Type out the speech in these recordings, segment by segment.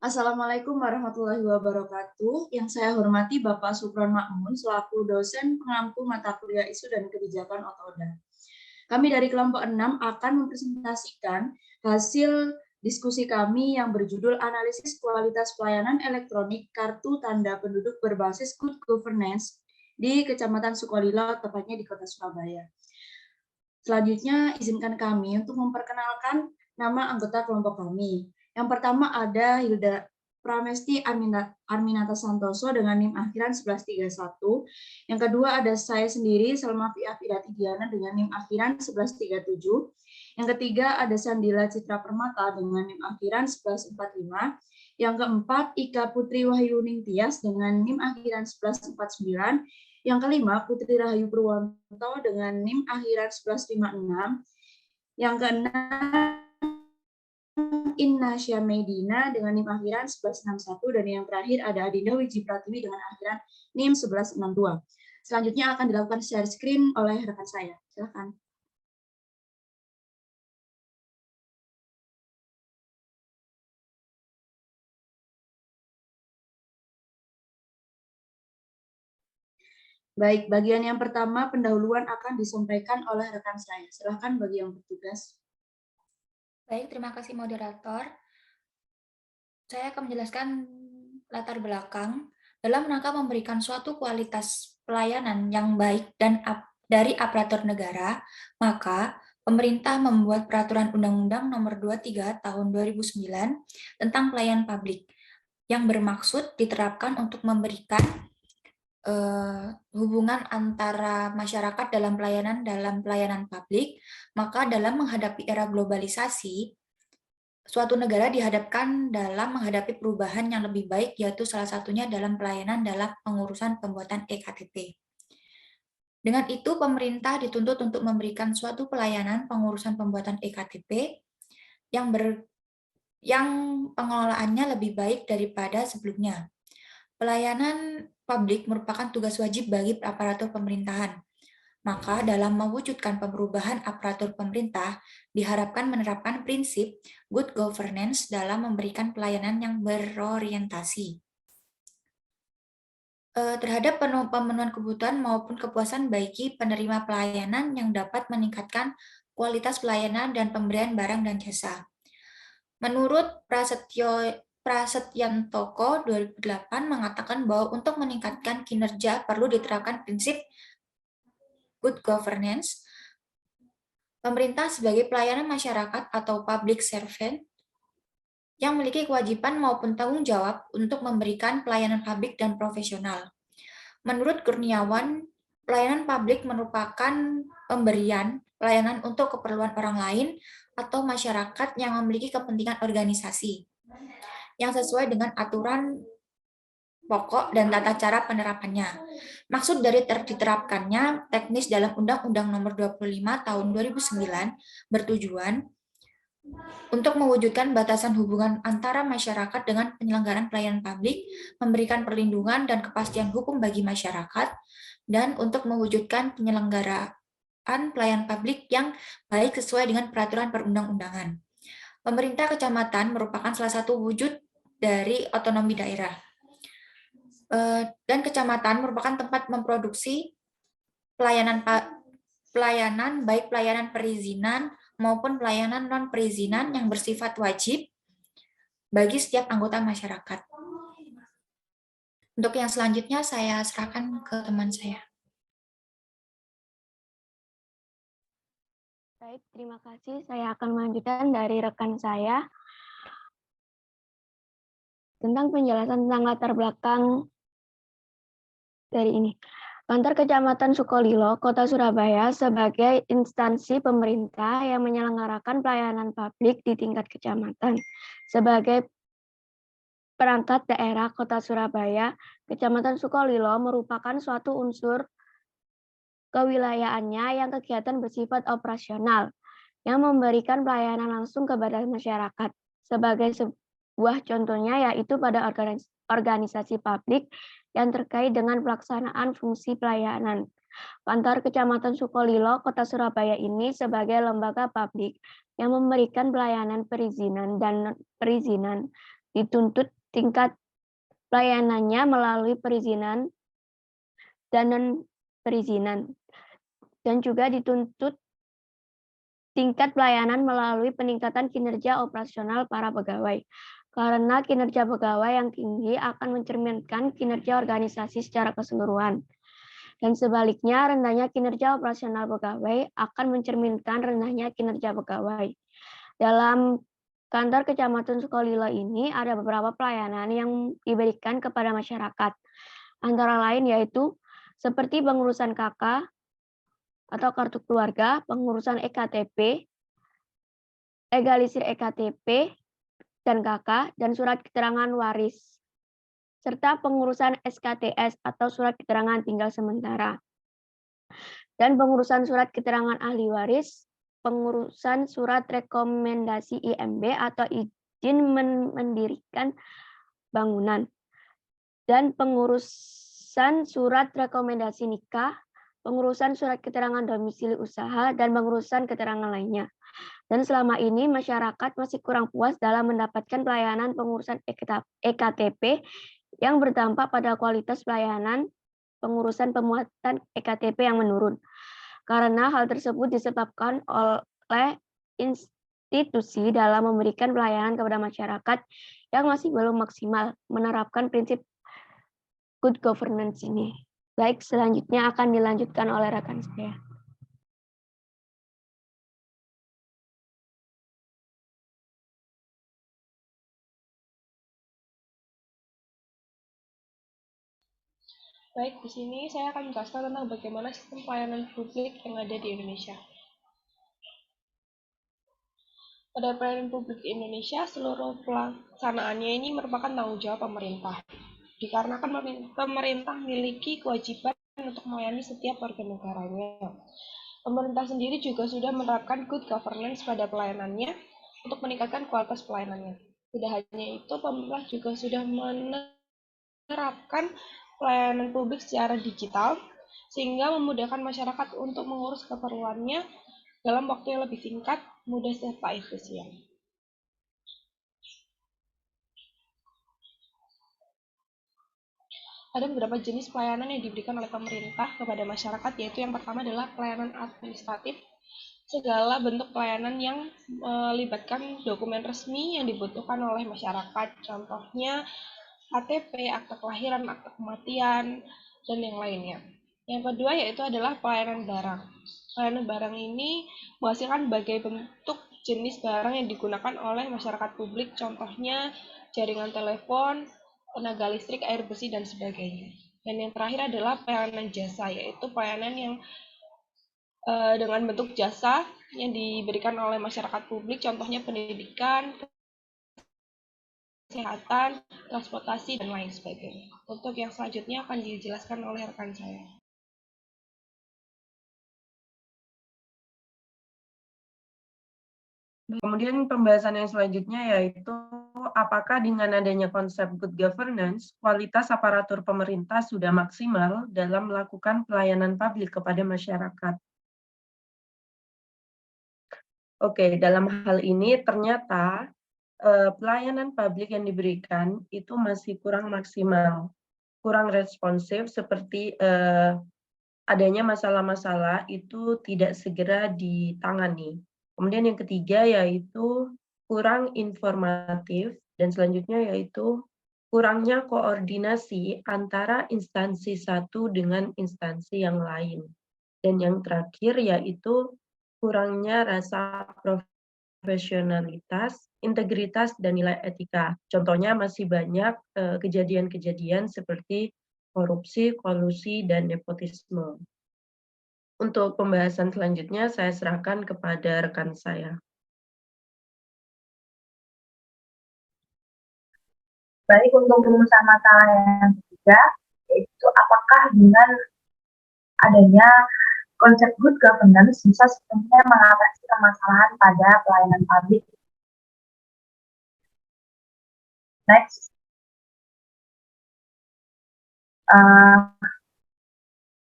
Assalamualaikum warahmatullahi wabarakatuh. Yang saya hormati Bapak Supron Makmun selaku dosen pengampu mata kuliah Isu dan Kebijakan Otoda. Kami dari kelompok 6 akan mempresentasikan hasil diskusi kami yang berjudul Analisis Kualitas Pelayanan Elektronik Kartu Tanda Penduduk Berbasis Good Governance di Kecamatan Sukolilo, tepatnya di Kota Surabaya. Selanjutnya, izinkan kami untuk memperkenalkan nama anggota kelompok kami. Yang pertama ada Hilda Pramesti Arminata Santoso dengan NIM akhiran 1131. Yang kedua ada saya sendiri, Salma Fiafidati Diana dengan NIM akhiran 1137. Yang ketiga ada Sandila Citra Permata dengan NIM akhiran 1145. Yang keempat Ika Putri Wahyuning Tias dengan NIM akhiran 1149. Yang kelima Putri Rahayu Purwanto dengan NIM akhiran 1156. Yang keenam Inna Syamedina dengan NIM akhiran 1161 dan yang terakhir ada Adinda Wiji Pratiwi dengan akhiran NIM 1162. Selanjutnya akan dilakukan share screen oleh rekan saya. Silakan. Baik, bagian yang pertama pendahuluan akan disampaikan oleh rekan saya. Silakan bagi yang bertugas. Baik, terima kasih moderator. Saya akan menjelaskan latar belakang dalam rangka memberikan suatu kualitas pelayanan yang baik dan dari aparatur negara, maka pemerintah membuat peraturan Undang-Undang Nomor 23 Tahun 2009 tentang pelayanan publik yang bermaksud diterapkan untuk memberikan hubungan antara masyarakat dalam pelayanan publik. Maka dalam menghadapi era globalisasi, suatu negara dihadapkan dalam menghadapi perubahan yang lebih baik, yaitu salah satunya dalam pelayanan dalam pengurusan pembuatan EKTP. Dengan itu, pemerintah dituntut untuk memberikan suatu pelayanan pengurusan pembuatan EKTP yang pengelolaannya lebih baik daripada sebelumnya. Pelayanan publik merupakan tugas wajib bagi aparatur pemerintahan. Maka dalam mewujudkan perubahan aparatur pemerintah, diharapkan menerapkan prinsip good governance dalam memberikan pelayanan yang berorientasi terhadap pemenuhan kebutuhan maupun kepuasan bagi penerima pelayanan yang dapat meningkatkan kualitas pelayanan dan pemberian barang dan jasa. Menurut Prasetyantoko 2008 mengatakan bahwa untuk meningkatkan kinerja perlu diterapkan prinsip good governance. Pemerintah sebagai pelayanan masyarakat atau public servant yang memiliki kewajiban maupun tanggung jawab untuk memberikan pelayanan publik dan profesional. Menurut Kurniawan, pelayanan publik merupakan pemberian pelayanan untuk keperluan orang lain atau masyarakat yang memiliki kepentingan organisasi yang sesuai dengan aturan pokok dan tata cara penerapannya. Maksud dari diterapkannya teknis dalam Undang-Undang Nomor 25 Tahun 2009 bertujuan untuk mewujudkan batasan hubungan antara masyarakat dengan penyelenggaraan pelayanan publik, memberikan perlindungan dan kepastian hukum bagi masyarakat, dan untuk mewujudkan penyelenggaraan pelayanan publik yang baik sesuai dengan peraturan perundang-undangan. Pemerintah kecamatan merupakan salah satu wujud dari otonomi daerah. Dan kecamatan merupakan tempat memproduksi pelayanan baik pelayanan perizinan maupun pelayanan non-perizinan yang bersifat wajib bagi setiap anggota masyarakat. Untuk yang selanjutnya saya serahkan ke teman saya. Baik, terima kasih. Saya akan melanjutkan dari rekan saya tentang penjelasan tentang latar belakang dari ini. Kantor Kecamatan Sukolilo, Kota Surabaya sebagai instansi pemerintah yang menyelenggarakan pelayanan publik di tingkat kecamatan. Sebagai perangkat daerah Kota Surabaya, Kecamatan Sukolilo merupakan suatu unsur kewilayaannya yang kegiatan bersifat operasional, yang memberikan pelayanan langsung kepada masyarakat. Sebagai sebuah contohnya yaitu pada organisasi publik yang terkait dengan pelaksanaan fungsi pelayanan. Kantor Kecamatan Sukolilo, Kota Surabaya ini sebagai lembaga publik yang memberikan pelayanan perizinan dan perizinan dituntut tingkat pelayanannya melalui perizinan dan non-perizinan, dan juga dituntut tingkat pelayanan melalui peningkatan kinerja operasional para pegawai. Karena kinerja pegawai yang tinggi akan mencerminkan kinerja organisasi secara keseluruhan. Dan sebaliknya, rendahnya kinerja operasional pegawai akan mencerminkan rendahnya kinerja pegawai. Dalam kantor Kecamatan Sukolilo ini ada beberapa pelayanan yang diberikan kepada masyarakat. Antara lain yaitu seperti pengurusan KK atau kartu keluarga, pengurusan EKTP, legalisir EKTP dan KK, dan surat keterangan waris, serta pengurusan SKTS atau surat keterangan tinggal sementara, dan pengurusan surat keterangan ahli waris, pengurusan surat rekomendasi IMB atau izin mendirikan bangunan, dan pengurusan surat rekomendasi nikah, pengurusan surat keterangan domisili usaha, dan pengurusan keterangan lainnya. Dan selama ini masyarakat masih kurang puas dalam mendapatkan pelayanan pengurusan EKTP yang berdampak pada kualitas pelayanan pengurusan pemuatan EKTP yang menurun. Karena hal tersebut disebabkan oleh institusi dalam memberikan pelayanan kepada masyarakat yang masih belum maksimal menerapkan prinsip good governance ini. Baik, selanjutnya akan dilanjutkan oleh rekan saya. Baik, di sini saya akan menjelaskan tentang bagaimana sistem pelayanan publik yang ada di Indonesia. Pada pelayanan publik di Indonesia, seluruh pelaksanaannya ini merupakan tanggung jawab pemerintah. Dikarenakan pemerintah memiliki kewajiban untuk melayani setiap warga negaranya. Pemerintah sendiri juga sudah menerapkan good governance pada pelayanannya untuk meningkatkan kualitas pelayanannya. Tidak hanya itu, pemerintah juga sudah menerapkan pelayanan publik secara digital, sehingga memudahkan masyarakat untuk mengurus keperluannya dalam waktu yang lebih singkat, mudah, serta efisien. Ada beberapa jenis pelayanan yang diberikan oleh pemerintah kepada masyarakat, yaitu yang pertama adalah pelayanan administratif, segala bentuk pelayanan yang melibatkan dokumen resmi yang dibutuhkan oleh masyarakat, contohnya KTP, akta kelahiran, akta kematian, dan yang lainnya. Yang kedua yaitu adalah pelayanan barang. Pelayanan barang ini menghasilkan berbagai bentuk jenis barang yang digunakan oleh masyarakat publik, contohnya jaringan telepon, tenaga listrik, air bersih, dan sebagainya. Dan yang terakhir adalah pelayanan jasa, yaitu pelayanan yang dengan bentuk jasa yang diberikan oleh masyarakat publik, contohnya pendidikan, kesehatan, transportasi, dan lain sebagainya. Untuk yang selanjutnya akan dijelaskan oleh rekan saya. Kemudian pembahasan yang selanjutnya yaitu apakah dengan adanya konsep good governance, kualitas aparatur pemerintah sudah maksimal dalam melakukan pelayanan publik kepada masyarakat. Oke, dalam hal ini ternyata pelayanan publik yang diberikan itu masih kurang maksimal, kurang responsif, seperti adanya masalah-masalah itu tidak segera ditangani. Kemudian yang ketiga yaitu kurang informatif, dan selanjutnya yaitu kurangnya koordinasi antara instansi satu dengan instansi yang lain. Dan yang terakhir yaitu kurangnya rasa profesionalitas, integritas, dan nilai etika. Contohnya masih banyak kejadian-kejadian seperti korupsi, kolusi, dan nepotisme. Untuk pembahasan selanjutnya saya serahkan kepada rekan saya. Baik, untuk rumusan masalah yang ketiga, yaitu apakah dengan adanya konsep good governance bisa sepenuhnya mengatasi permasalahan pada pelayanan publik. Next.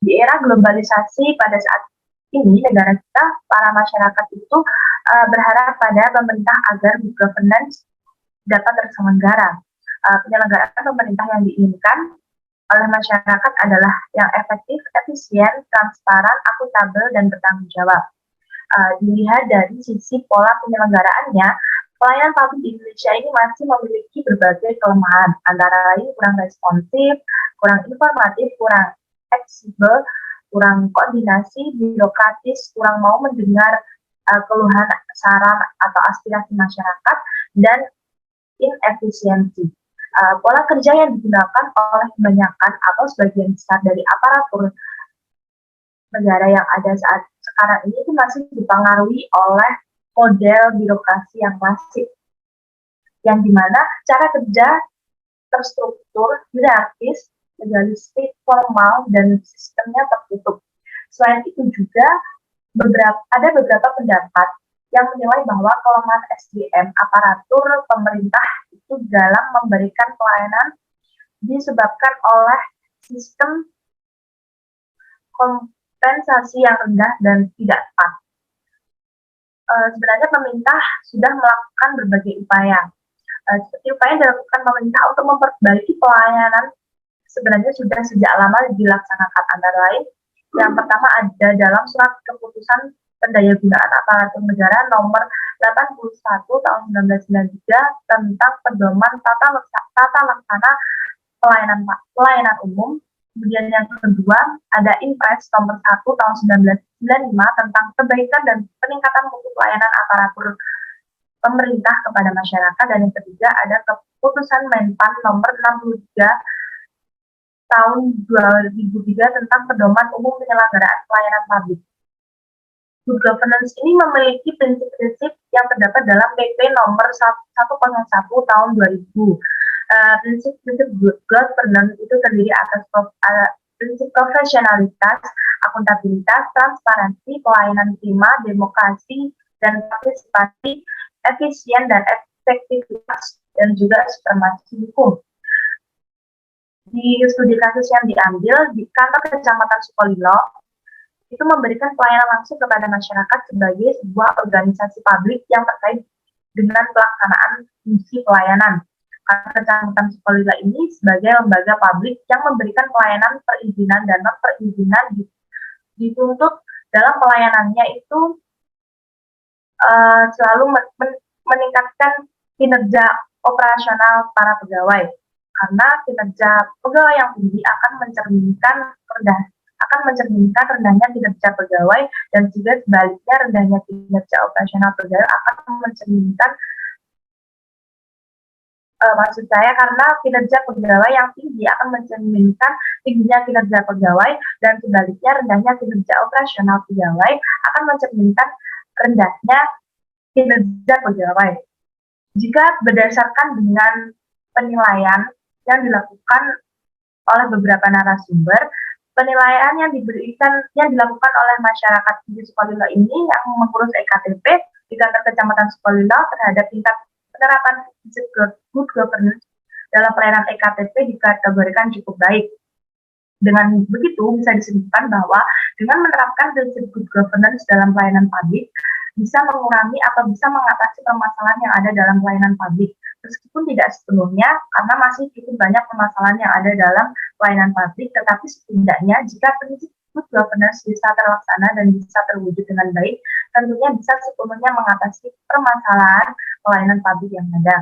Di era globalisasi pada saat ini, negara kita, para masyarakat itu berharap pada pemerintah agar good governance dapat terselenggara. penyelenggaraan pemerintah yang diinginkan oleh masyarakat adalah yang efektif, efisien, transparan, akuntabel, dan bertanggung jawab. Dilihat dari sisi pola penyelenggaraannya, pelayanan publik di Indonesia ini masih memiliki berbagai kelemahan, antara lain kurang responsif, kurang informatif, kurang fleksibel, kurang koordinasi, birokratis, kurang mau mendengar keluhan, saran, atau aspirasi masyarakat, dan inefisiensi. Pola kerja yang digunakan oleh kebanyakan atau sebagian besar dari aparatur negara yang ada saat sekarang ini itu masih dipengaruhi oleh model birokrasi yang klasik, yang dimana cara kerja terstruktur, hierarkis, legalistik, formal, dan sistemnya tertutup. Selain itu juga ada beberapa pendapat yang menilai bahwa kelemahan SDM aparatur pemerintah itu dalam memberikan pelayanan disebabkan oleh sistem kompensasi yang rendah dan tidak tepat. Sebenarnya pemerintah sudah melakukan berbagai upaya. Seperti upaya yang dilakukan pemerintah untuk memperbaiki pelayanan sebenarnya sudah sejak lama dilaksanakan, antara lain yang pertama ada dalam surat keputusan pendayagunaan aparatur negara nomor 81 tahun 1993 tentang pedoman tata laksana pelayanan umum. Kemudian yang kedua ada Impres nomor 1 tahun 1995 tentang perbaikan dan peningkatan mutu pelayanan aparatur pemerintah kepada masyarakat, dan yang ketiga ada keputusan Menpan nomor 63 tahun 2003 tentang pedoman umum penyelenggaraan pelayanan publik. Good governance ini memiliki prinsip-prinsip yang terdapat dalam PP nomor 101 tahun 2000. Prinsip-prinsip good governance itu terdiri atas prinsip profesionalitas, akuntabilitas, transparansi, pelayanan prima, demokrasi, dan partisipasi, efisien dan efektivitas, dan juga supremasi hukum. Di studi kasus yang diambil di kantor Kecamatan Sukolilo, itu memberikan pelayanan langsung kepada masyarakat sebagai sebuah organisasi publik yang terkait dengan pelaksanaan fungsi pelayanan. Kantor Kecamatan Sukolilo ini sebagai lembaga publik yang memberikan pelayanan perizinan dan non-perizinan dituntut dalam pelayanannya itu selalu meningkatkan kinerja operasional para pegawai. Karena kinerja pegawai yang tinggi akan mencerminkan rendahnya kinerja pegawai, dan juga sebaliknya rendahnya kinerja operasional pegawai akan mencerminkan maksud saya karena kinerja pegawai yang tinggi akan mencerminkan tingginya kinerja pegawai, dan sebaliknya rendahnya kinerja operasional pegawai akan mencerminkan rendahnya kinerja pegawai. Jika berdasarkan dengan penilaian yang dilakukan oleh beberapa narasumber, penilaian yang dilakukan oleh masyarakat di Sukolilo ini yang mengurus EKTP di kantor Kecamatan Sukolilo terhadap tingkat penerapan prinsip good governance dalam pelayanan EKTP dikategorikan cukup baik. Dengan begitu bisa disebutkan bahwa dengan menerapkan prinsip good governance dalam pelayanan publik bisa mengurangi atau bisa mengatasi permasalahan yang ada dalam pelayanan publik. Meskipun tidak sepenuhnya, karena masih cukup banyak permasalahan yang ada dalam pelayanan publik, tetapi setidaknya jika prinsip good governance bisa terlaksana dan bisa terwujud dengan baik, tentunya bisa sepenuhnya mengatasi permasalahan pelayanan publik yang ada.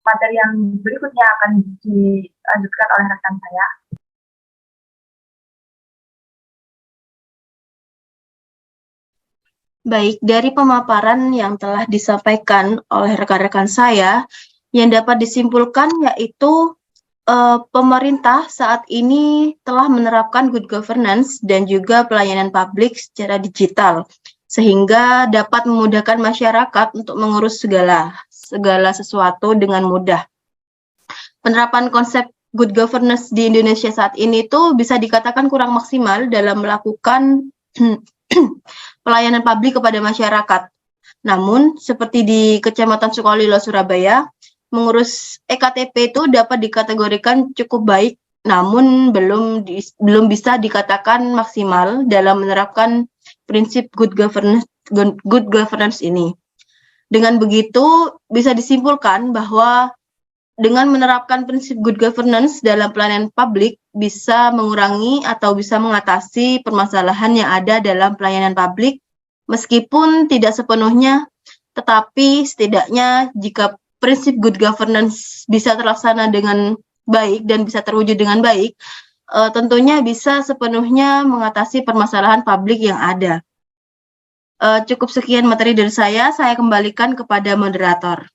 Materi yang berikutnya akan dilanjutkan oleh rekan saya. Baik, dari pemaparan yang telah disampaikan oleh rekan-rekan saya, yang dapat disimpulkan yaitu pemerintah saat ini telah menerapkan good governance dan juga pelayanan publik secara digital, sehingga dapat memudahkan masyarakat untuk mengurus segala sesuatu dengan mudah. Penerapan konsep good governance di Indonesia saat ini itu bisa dikatakan kurang maksimal dalam melakukan pelayanan publik kepada masyarakat. Namun, seperti di Kecamatan Sukolilo, Surabaya, mengurus EKTP itu dapat dikategorikan cukup baik, namun belum bisa dikatakan maksimal dalam menerapkan prinsip good governance ini. Dengan begitu, bisa disimpulkan bahwa dengan menerapkan prinsip good governance dalam pelayanan publik bisa mengurangi atau bisa mengatasi permasalahan yang ada dalam pelayanan publik, meskipun tidak sepenuhnya, tetapi setidaknya jika prinsip good governance bisa terlaksana dengan baik dan bisa terwujud dengan baik, tentunya bisa sepenuhnya mengatasi permasalahan publik yang ada. Cukup sekian materi dari saya kembalikan kepada moderator.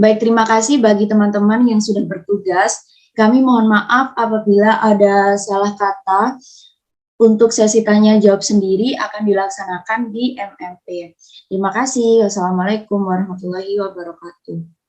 Baik, terima kasih bagi teman-teman yang sudah bertugas. Kami mohon maaf apabila ada salah kata. Untuk sesi tanya jawab sendiri akan dilaksanakan di MMP. Terima kasih. Wassalamualaikum warahmatullahi wabarakatuh.